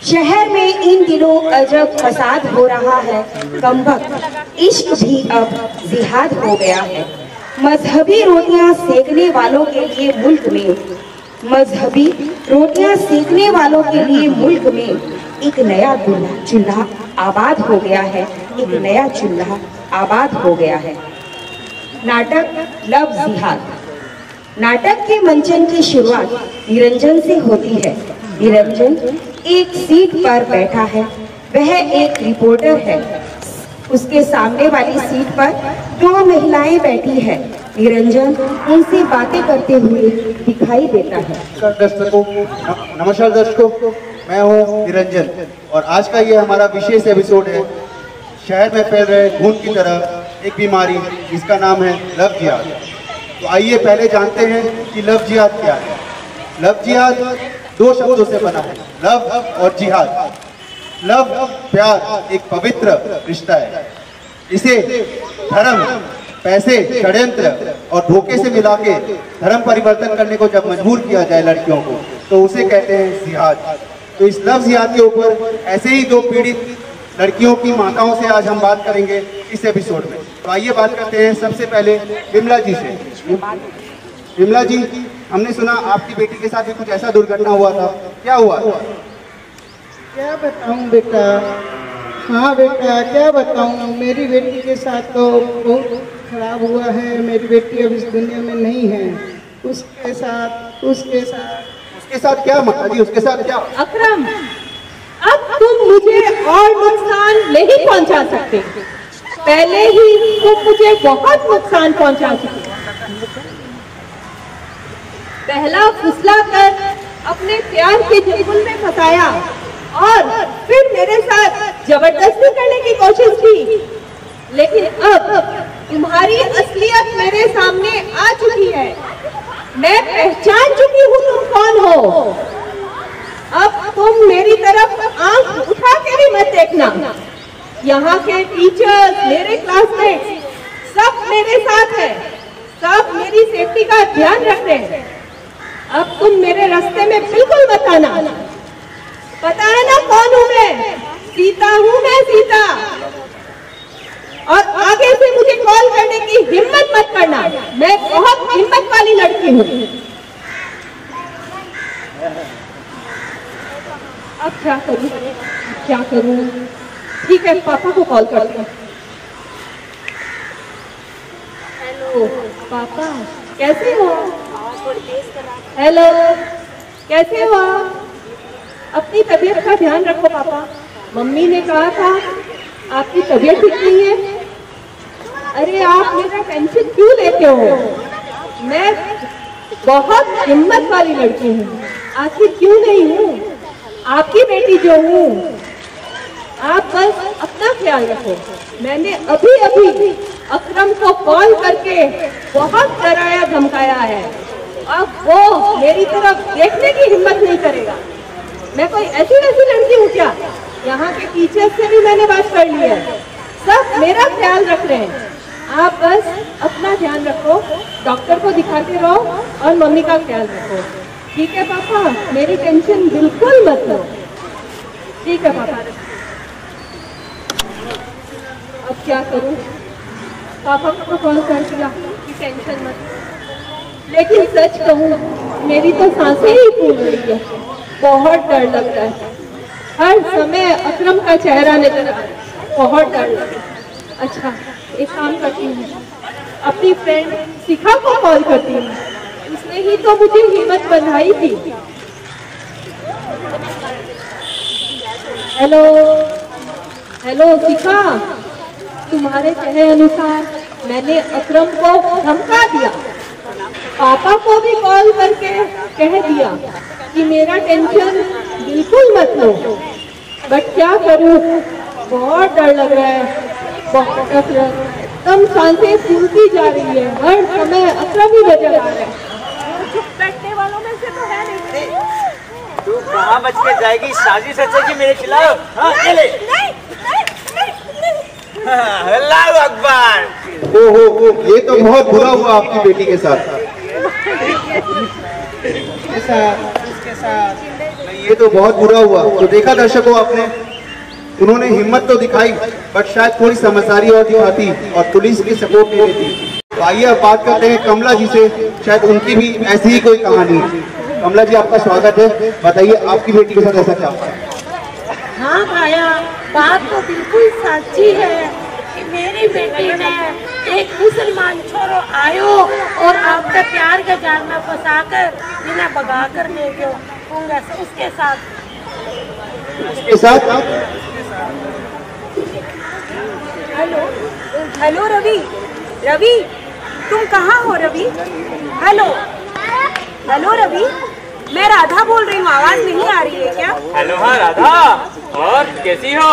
शहर में इन दिनों अजब फसाद हो रहा है, कमबख्त इश्क भी अब जिहाद हो गया है। मजहबी रोटियां सेकने वालों के लिए मुल्क में, मजहबी रोटियां सेकने वालों के लिए मुल्क में एक नया चूल्हा आबाद हो गया है, एक नया चूल्हा आबाद हो गया है। नाटक लव जिहाद। नाटक के मंचन की शुरुआत निरंजन से होती है। निरंजन एक सीट पर बैठा है, वह एक रिपोर्टर है। उसके सामने वाली सीट पर दो महिलाएं बैठी है। निरंजन उनसे बातें करते हुए दिखाई देता है। नमस्कार दर्शकों, मैं हूं निरंजन और आज का ये हमारा विशेष एपिसोड है शहर में फैल रहे खून की तरह एक बीमारी जिसका नाम है लव जिहाद। तो आइए पहले जानते हैं कि लव जिहाद क्या है। लव जिहाद दो शब्दों से बना है, लव और जिहाद। लव प्यार एक पवित्र रिश्ता है। इसे धर्म, पैसे, षड्यंत्र और धोखे से मिला के धर्म परिवर्तन करने को जब मजबूर किया जाए लड़कियों को, तो उसे कहते हैं जिहाद। तो इस लव जिहाद के ऊपर ऐसे ही दो पीड़ित लड़कियों की माताओं से आज हम बात करेंगे इस एपिसोड में। तो आइए बात करते हैं सबसे पहले विमला जी से। विमला जी, हमने सुना आपकी बेटी के साथ भी कुछ ऐसा दुर्घटना हुआ था, क्या हुआ? क्या बताऊं बेटा। हाँ बेटा, क्या बताऊं, मेरी बेटी के साथ तो बहुत खराब हुआ है। मेरी बेटी अब इस दुनिया में नहीं है। उसके साथ क्या माता जी, उसके साथ क्या? अकरम, अब तुम मुझे और नुकसान नहीं पहुंचा सकते। पहले ही तुम मुझे बहुत नुकसान पहुंचा चुके। पहला फुसला कर अपने प्यार के चंगुल में फंसाया और फिर मेरे साथ जबरदस्ती करने की कोशिश की। लेकिन अब तुम्हारी असलियत मेरे सामने आ चुकी है। मैं पहचान चुकी हूँ तुम कौन हो। अब तुम मेरी तरफ आंख उठा के भी मत देखना। यहाँ के टीचर्स, मेरे क्लासमेट्स सब मेरे साथ हैं, सब मेरी सेफ्टी का ध्यान रखते हैं। अब तुम मेरे रास्ते में बिल्कुल मत आना। पता है ना कौन हूँ मैं? सीता हूँ मैं, सीता। और आगे से मुझे कॉल करने की हिम्मत मत करना। मैं बहुत हिम्मत वाली लड़की हूँ। अब क्या करूँ, क्या करूँ? ठीक है, पापा को कॉल करती हूँ। हेलो पापा, कैसे हो? हेलो, कैसे हो? अपनी तबीयत का ध्यान रखो पापा। मम्मी ने कहा था आपकी तबीयत ठीक नहीं है। अरे आप मेरा टेंशन क्यों लेते हो? मैं बहुत हिम्मत वाली लड़की हूँ। आखिर क्यों नहीं हूँ? आपकी बेटी जो हूँ। आप बस अपना ख्याल रखो। मैंने अभी अभी अकरम को कॉल करके बहुत डराया धमकाया है। अब वो मेरी तरफ देखने की हिम्मत नहीं करेगा। मैं कोई ऐसी वैसी लड़की हूँ क्या? यहाँ के टीचर से भी मैंने बात कर ली है, सब मेरा ख्याल रख रहे हैं। आप बस अपना ध्यान रखो, डॉक्टर को दिखाते रहो और मम्मी का ख्याल रखो। ठीक है पापा, मेरी टेंशन बिल्कुल मत लो। ठीक है पापा। अब क्या करूं? पापा को कॉल कर दिया कि टेंशन मत। लेकिन सच कहूं, मेरी तो सांसें ही फूल रही है। बहुत डर लगता है। हर समय अकरम का चेहरा नजर आ रहा है। बहुत डर लगता है। अच्छा, एक काम करती हूँ, अपनी फ्रेंड शिखा को कॉल करती हूँ। उसने ही तो मुझे हिम्मत बंधाई थी। हेलो हेलो शिखा, तुम्हारे कहे अनुसार मैंने अकरम को धमका दिया। पापा को भी कॉल करके कह दिया कि मेरा टेंशन बिल्कुल मत लो। बट क्या करूं, बहुत डर लग रहा है। बहुत एकदम सांसें फूलती जा रही है। हर समय अकरम ही नजर आ रहा है। चुप बैठने वालों में से तो है नहीं। तू कहाँ बच के जाएगी? साजिश रचेगी मेरे खिलाफ? हाँ, ये ले। अल्लाहू अकबर। ओहो, ये तो बहुत बुरा हुआ आपकी बेटी के साथ। उसके साथ ये तो बहुत बुरा हुआ। तो देखा दर्शकों आपने, उन्होंने हिम्मत तो दिखाई बट शायद थोड़ी समझदारी और दिखाती और पुलिस की सपोर्ट नहीं देती। तो आइए अब बात करते हैं कमला जी से, शायद उनकी भी ऐसी ही कोई कहानी है। कमला जी आपका स्वागत है, बताइए आपकी बेटी के साथ ऐसा क्या हुआ? हाँ भाया, बात तो बिल्कुल सच्ची है कि मेरी बेटी ने एक मुसलमान छोरो आयो और आपके प्यार के जाल में फंसा कर इन्हें भगा कर ले गयो उसके साथ। हेलो हेलो रवि, रवि तुम कहाँ हो रवि? हेलो हेलो रवि, मैं राधा बोल रही हूँ, आवाज नहीं आ रही है क्या? हेलो हाँ राधा, और कैसी हो?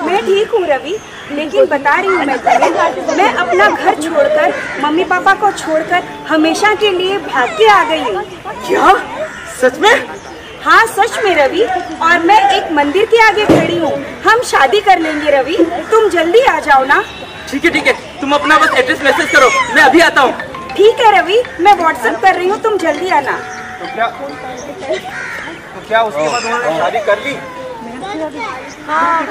मैं ठीक हूँ रवि, लेकिन बता रही हूँ मैं तुम्हें, मैं अपना घर छोड़कर, मम्मी पापा को छोड़कर हमेशा के लिए भाग के आ गई हूँ। क्या? सच में? हाँ सच में रवि, और मैं एक मंदिर के आगे खड़ी हूँ। हम शादी कर लेंगे रवि, तुम जल्दी आ जाओ ना। ठीक है, तुम अपना बस एड्रेस मैसेज करो, मैं अभी आता हूँ। ठीक है रवि, मैं व्हाट्सएप कर रही हूँ, तुम जल्दी आना। तो क्या उसके बाद उन्होंने शादी कर ली? हाँ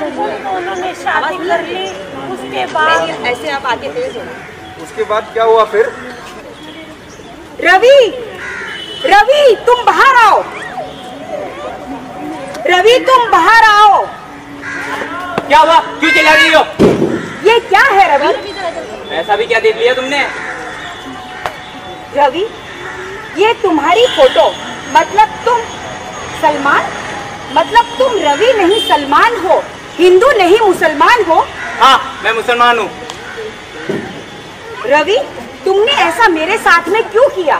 उन्होंने शादी कर ली। उसके बाद ऐसे आप आगे तेज हो। उसके बाद क्या हुआ फिर? रवि, रवि तुम बाहर आओ, रवि तुम बाहर आओ। क्या हुआ? क्यों चिल्ला रही हो? ये क्या है रवि? ऐसा भी क्या देख लिया तुमने? रवि, ये तुम्हारी फोटो, मतलब तुम सलमान, मतलब तुम रवि नहीं सलमान हो, हिंदू नहीं मुसलमान हो। हाँ मैं मुसलमान हूँ। रवि, तुमने ऐसा मेरे साथ में क्यों किया?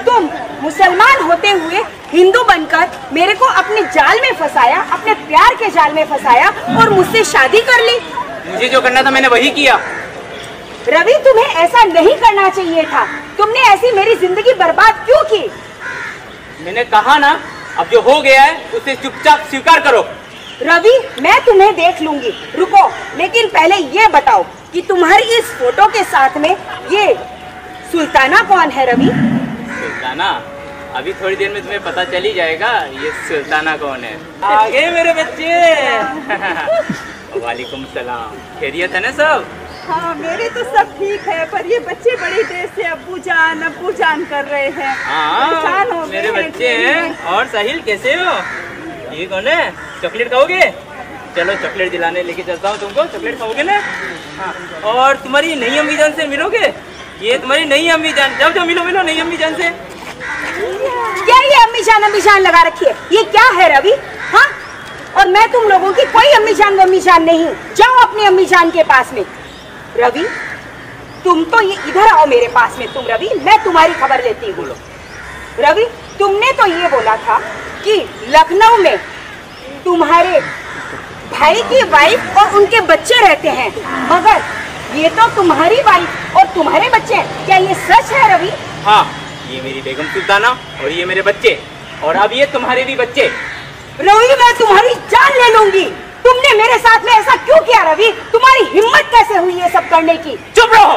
तुम मुसलमान होते हुए हिंदू बनकर मेरे को अपने जाल में फंसाया, अपने प्यार के जाल में फंसाया और मुझसे शादी कर ली। मुझे जो करना था मैंने वही किया। रवि, तुम्हें ऐसा नहीं करना चाहिए था। तुमने ऐसी मेरी जिंदगी बर्बाद क्यों की? मैंने कहा ना, अब जो हो गया है उसे चुपचाप स्वीकार करो। रवि, मैं तुम्हें देख लूंगी, रुको। लेकिन पहले ये बताओ कि तुम्हारी इस फोटो के साथ में ये सुल्ताना कौन है? रवि, सुल्ताना? अभी थोड़ी देर में तुम्हें पता चल ही जाएगा ये सुल्ताना कौन है। आ गए मेरे बच्चे। वालेकुम सलाम, खैरियत है ना सब? हाँ मेरे तो सब ठीक है, पर ये बच्चे बड़ी देर से अब्बू जान कर रहे हैं। हाँ मेरे बच्चे हैं। और साहिल कैसे हो? ये कौन है? चॉकलेट खाओगे? चलो चॉकलेट दिलाने लेके चलता हूँ तुमको। चॉकलेट खाओगे ना? हाँ। और तुम्हारी नई अम्मी जान से मिलोगे? ये तुम्हारी नई अम्मी जान, जाओ मिलो नई अम्मी जान से। क्या ये अम्मी जान लगा रखी है? ये क्या है रवि? हाँ, और मैं तुम लोगों की कोई अम्मी जान नहीं हूँ। जाओ अपनी अम्मी जान के पास में। रवि, तुम तो ये इधर आओ मेरे पास में। तुम रवि, मैं तुम्हारी खबर लेती हूँ। रवि, तुमने तो ये बोला था कि लखनऊ में तुम्हारे भाई की वाइफ और उनके बच्चे रहते हैं, मगर ये तो तुम्हारी वाइफ और तुम्हारे बच्चे हैं। क्या ये सच है रवि? हाँ, ये मेरी बेगम सुल्ताना और ये मेरे बच्चे, और अब ये तुम्हारे भी बच्चे। रवि, मैं तुम्हारी जान ले लूंगी। तुमने मेरे साथ में ऐसा क्यों किया रवि? तुम्हारी हिम्मत कैसे हुई ये सब करने की? चुप रहो,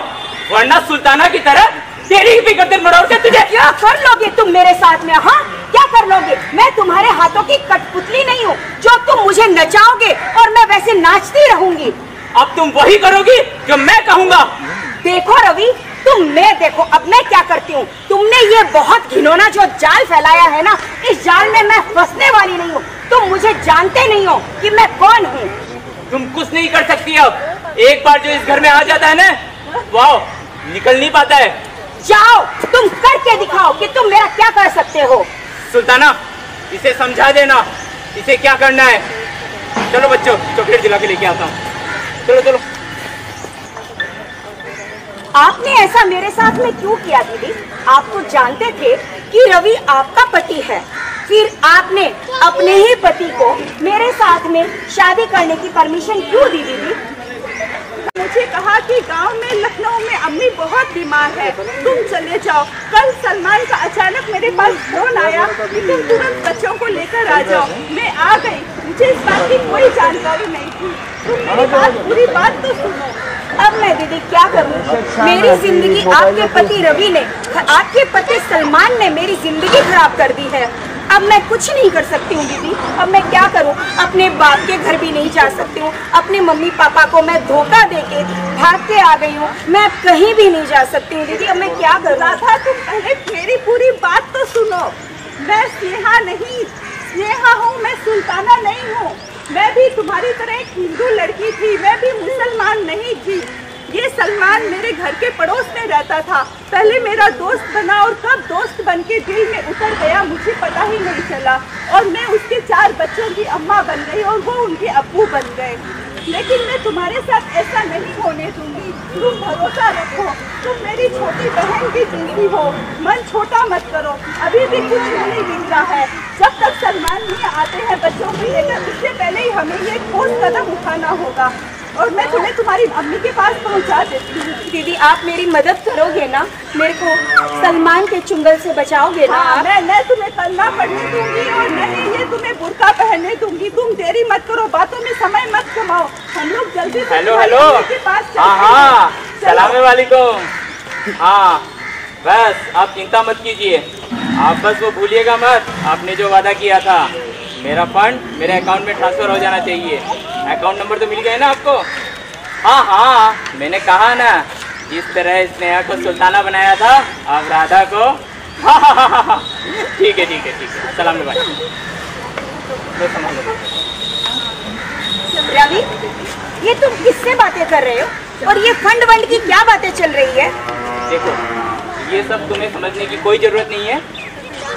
वरना सुल्ताना की तरह तेरी भी गर्दन मरोड़ के तुझे। क्या कर लोगे तुम मेरे साथ में? हाँ, क्या कर लोगे? मैं तुम्हारे हाथों की कठपुतली नहीं हूँ जो तुम मुझे नचाओगे और मैं वैसे नाचती रहूंगी। अब तुम वही करोगी जो मैं कहूँगा। देखो रवि, देखो अब मैं क्या करती हूँ। तुमने ये बहुत घिनौना जो जाल फैलाया है ना, इस जाल में मैं फंसने वाली नहीं हूँ। तुम मुझे जानते नहीं हो कि मैं कौन हूँ। तुम कुछ नहीं कर सकती। अब एक बार जो इस घर में आ जाता है ना, वाह, निकल नहीं पाता है। जाओ, तुम करके दिखाओ कि तुम मेरा क्या कर सकते हो। सुल्ताना, इसे समझा देना इसे क्या करना है। चलो बच्चों, चॉकलेट दिला के लेके आता हूँ। चलो। आपने ऐसा मेरे साथ में क्यों किया दीदी? आप तो जानते थे कि रवि आपका पति है, फिर आपने अपने ही पति को मेरे साथ में शादी करने की परमिशन क्यों दी दीदी? मुझे कहा कि गांव में लखनऊ में अम्मी बहुत बीमार है, तुम चले जाओ। कल सलमान का अचानक मेरे पास फोन आया कि तुम तुरंत बच्चों को लेकर आ जाओ। मैं आ गई, मुझे इस बात की कोई जानकारी नहीं थी। तुम मेरी पूरी बात तो सुनो। अब मैं दीदी क्या करूं? मेरी जिंदगी आपके पति रवि ने, आपके पति सलमान ने मेरी जिंदगी खराब कर दी है। अब मैं कुछ नहीं कर सकती हूँ दीदी। अब मैं क्या करूँ? अपने बाप के घर भी नहीं जा सकती हूँ। अपने मम्मी पापा को मैं धोखा देके भाग के आ गई हूँ। मैं कहीं भी नहीं जा सकती हूँ दीदी। अब मैं क्या करूँ? राधा, तुम पहले मेरी पूरी बात तो सुनो। मैं स्नेहा नहीं, स्नेहा हूँ, मैं सुल्ताना नहीं हूँ। मैं भी तुम्हारी तरह एक हिंदू लड़की थी, मैं भी मुसलमान नहीं थी। ये सलमान मेरे घर के पड़ोस में रहता था, पहले मेरा दोस्त बना और कब दोस्त बन के दिल में उतर गया मुझे पता ही नहीं चला। और मैं उसके 4 बच्चों की अम्मा बन गई और वो उनके अब्बू बन गए। लेकिन मैं तुम्हारे साथ ऐसा नहीं होने दूंगी। तुम भरोसा रखो, तुम मेरी छोटी बहन की जिंदगी हो, मन छोटा मत करो। अभी भी कुछ नहीं बिगड़ा है। जब तक सलमान नहीं आते हैं बच्चों को लेकर, उससे पहले ही हमें ये ठोस कदम उठाना होगा। और मैं तुम्हें तुम्हारी अम्मी के पास पहुंचा देती हूँ। दीदी आप मेरी मदद करोगे ना? मेरे को सलमान के चुंगल से बचाओगे ना? हाँ, मैं तुम्हें कलमा पढ़ने दूंगी और मैं ये तुम्हें बुर्का पहनने दूंगी। तुम देरी मत करो, बातों में समय मत कमाओ। हम लोग जल्दी से हेलो के पास चलते हाँ, हैं। सलाम वालेकुम। हाँ, बस आप चिंता मत कीजिए। आप बस वो भूलिएगा मत, आपने जो वादा किया था मेरा फंड मेरे अकाउंट में ट्रांसफर हो जाना चाहिए। अकाउंट नंबर तो मिल गया ना आपको? हाँ हाँ, मैंने कहा ना, जिस तरह स्नेहा को सुल्ताना बनाया था अब राधा को। हाँ, ठीक है ठीक है ठीक है। सलाम भाई। रवि, ये तुम किससे बातें कर रहे हो? और ये फंड वंड की क्या बातें चल रही है? देखो, ये सब तुम्हें समझने की कोई जरूरत नहीं है।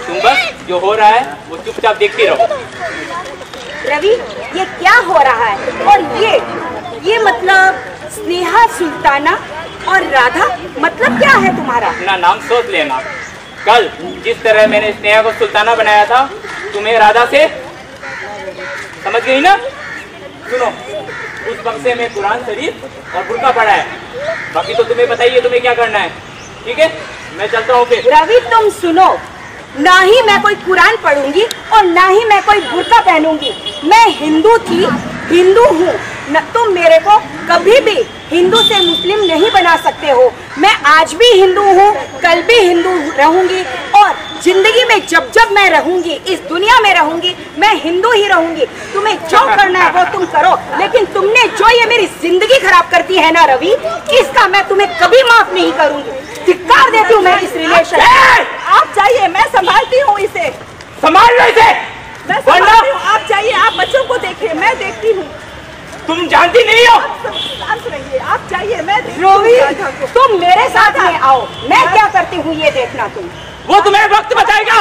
तुम बस जो हो रहा है वो चुपचाप देखती रहो। रवि, ये क्या हो रहा है? और ये मतलब स्नेहा सुल्ताना और राधा, मतलब क्या है तुम्हारा? अपना नाम सोच लेना। कल जिस तरह मैंने स्नेहा को सुल्ताना बनाया था, तुम्हें राधा से, समझ गई ना? सुनो, उस बक्से में कुरान शरीफ और बुर्का पड़ा है। बाकी तो तुम्हें बताइए तुम्हें क्या करना है। ठीक है, मैं चलता हूँ फिर। रवि तुम सुनो, ना ही मैं कोई कुरान पढ़ूंगी और ना ही मैं कोई बुर्का पहनूंगी। मैं हिंदू थी, हिंदू हूँ। तुम मेरे को कभी भी हिंदू से मुस्लिम नहीं बना सकते हो। मैं आज भी हिंदू हूँ, कल भी हिंदू रहूंगी और जिंदगी में जब जब मैं रहूंगी, इस दुनिया में रहूंगी, मैं हिंदू ही रहूंगी। तुम्हें जो करना है वो तुम करो, लेकिन तुमने जो ये मेरी जिंदगी खराब करती है ना रवि, इसका मैं तुम्हें कभी माफ नहीं करूंगी। धिक्कार देती हूँ मैं इस रिलेशन। आप जाइए, मैं संभालती हूँ इसे। संभाल लो इसे। मैं संभालती हूँ, आप जाइए, आप बच्चों को देखिए, मैं देखती हूँ। तुम जानती नहीं हो। शांत रहिए, आप जाइए, मैं रवि तुम मेरे साथ में आओ, मैं क्या करती हूँ ये देखना तुम। वो तुम्हें वक्त बताएगा।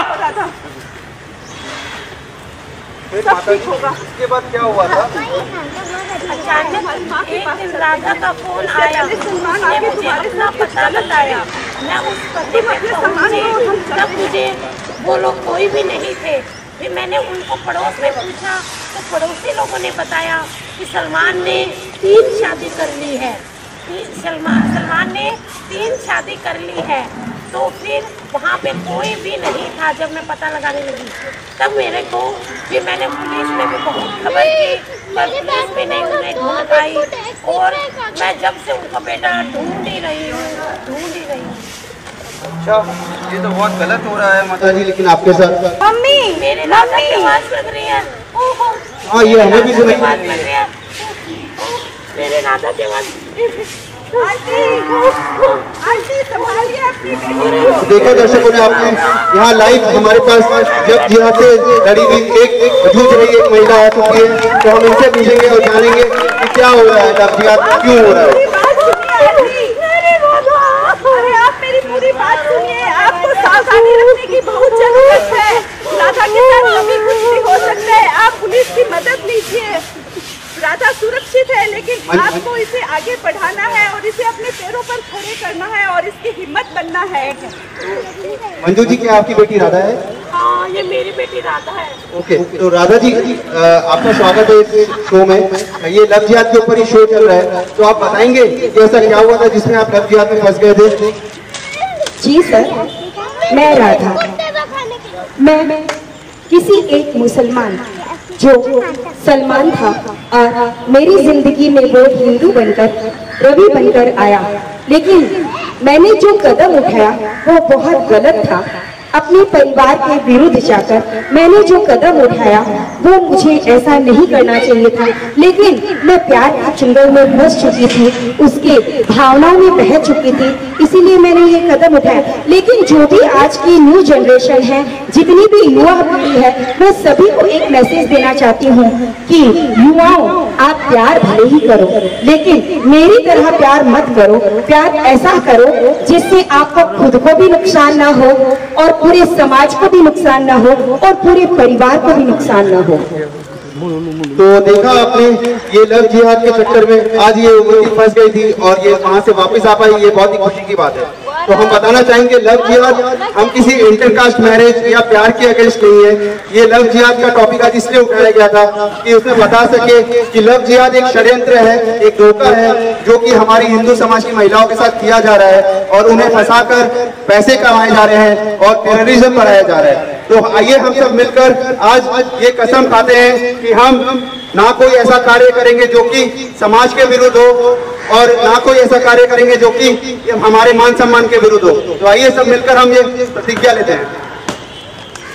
सब ठीक होगा। इसके बाद क्या हुआ था? अचानक एक दिन राधा का फोन आया, उसने मुझे अपना पता बताया। मैं उस पते पे पहुंची, तब मुझे वो लोग कोई भी नहीं थे। फिर मैंने उनको पड़ोस में पूछा तो पड़ोसी लोगों ने बताया कि सलमान ने 3 शादी कर ली है। सलमान ने 3 शादी कर ली है। तो फिर वहाँ पे कोई भी नहीं था। जब मैं पता लगाने लगी तब मेरे को, फिर मैंने पुलिस में भी बहुत खबर की, पर पुलिस भी नहीं उन्हें ढूंढ पाई। और मैं जब से उनका बेटा ढूंढ ही रही हूँ। अच्छा, ये तो बहुत गलत हो रहा है माता जी, लेकिन आपके साथ। मम्मी, मेरे राधा की आवाज लग रही है। ओहो, हाँ, ये हमें भी सुनाई आवाज लग रही है। मेरे राधा की आवाज। देखा दर्शकों ने, आपने यहाँ लाइव हमारे पास जब जिहाद से लड़ी हुई एक जूझ रही एक महिला आ चुकी है, तो हम इनसे पूछेंगे और जानेंगे कि क्या हो रहा है, जब जिहाद क्यों हो रहा है। अरे आप मेरी पूरी बात सुनिए, आपको सावधानी रखने की बहुत जरूरत है। राधा के साथ कभी कुछ भी हो सकता है, आप पुलिस की मदद लीजिए। राधा सुरक्षित है, लेकिन आपको इसे आगे बढ़ाना है और इसे अपने पैरों पर खड़े करना है और इसकी हिम्मत बनना है। मंजू जी, क्या आपकी बेटी राधा है? हाँ, ये मेरी बेटी राधा है। ओके, तो राधा जी आपका स्वागत है इस शो में। ये लव जिहाद के ऊपर ही शो चल रहा है, तो आप बताएंगे कि ऐसा क्या हुआ था जिसमें आप लव जिहाद में फंस गए थे? जी सर, मैं राधा, मैं किसी एक मुसलमान जो सलमान था और मेरी जिंदगी में वो हिंदू बनकर, रवि बनकर आया, लेकिन मैंने जो कदम उठाया वो बहुत गलत था। अपने परिवार के विरुद्ध जाकर मैंने जो कदम उठाया वो मुझे ऐसा नहीं करना चाहिए था, लेकिन मैं प्यार के चुंगल में फंस चुकी थी, उसके भावनाओं में बह चुकी थी, इसीलिए मैंने ये कदम उठाया। लेकिन जो भी आज की न्यू जनरेशन है, जितनी भी युवा पीढ़ी है, मैं सभी को एक मैसेज देना चाहती हूँ कि युवाओं, आप प्यार भले ही करो, लेकिन मेरी तरह प्यार मत करो। प्यार ऐसा करो जिससे आपको खुद को भी नुकसान ना हो और पूरे समाज को भी नुकसान ना हो और पूरे परिवार को भी नुकसान ना हो। तो देखा आपने, ये लव जिहाद के चक्कर में आज ये युवती फंस गई थी और ये वहां से वापस आ पाई, ये बहुत ही खुशी की बात है। तो हम बताना चाहेंगे लव जिहाद हम किसी इंटरकास्ट मैरिज या प्यार के अगेंस्ट नहीं है। ये लव जिहाद का टॉपिक आज इसलिए उठाया गया था कि उसमें बता सके कि लव जिहाद एक षड्यंत्र है, एक धोखा है जो कि हमारी हिंदू समाज की महिलाओं के साथ किया जा रहा है और उन्हें फंसाकर पैसे कमाए जा रहे हैं और टेररिज्म बढ़ाया जा रहा है। तो आइए हम सब मिलकर आज ये कसम खाते हैं कि हम ना कोई ऐसा कार्य करेंगे जो कि समाज के विरुद्ध हो और ना कोई ऐसा कार्य करेंगे जो कि हमारे मान सम्मान के विरुद्ध हो। तो आइए सब मिलकर हम ये प्रतिज्ञा लेते हैं।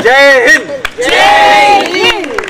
जय हिंद। जय हिंद।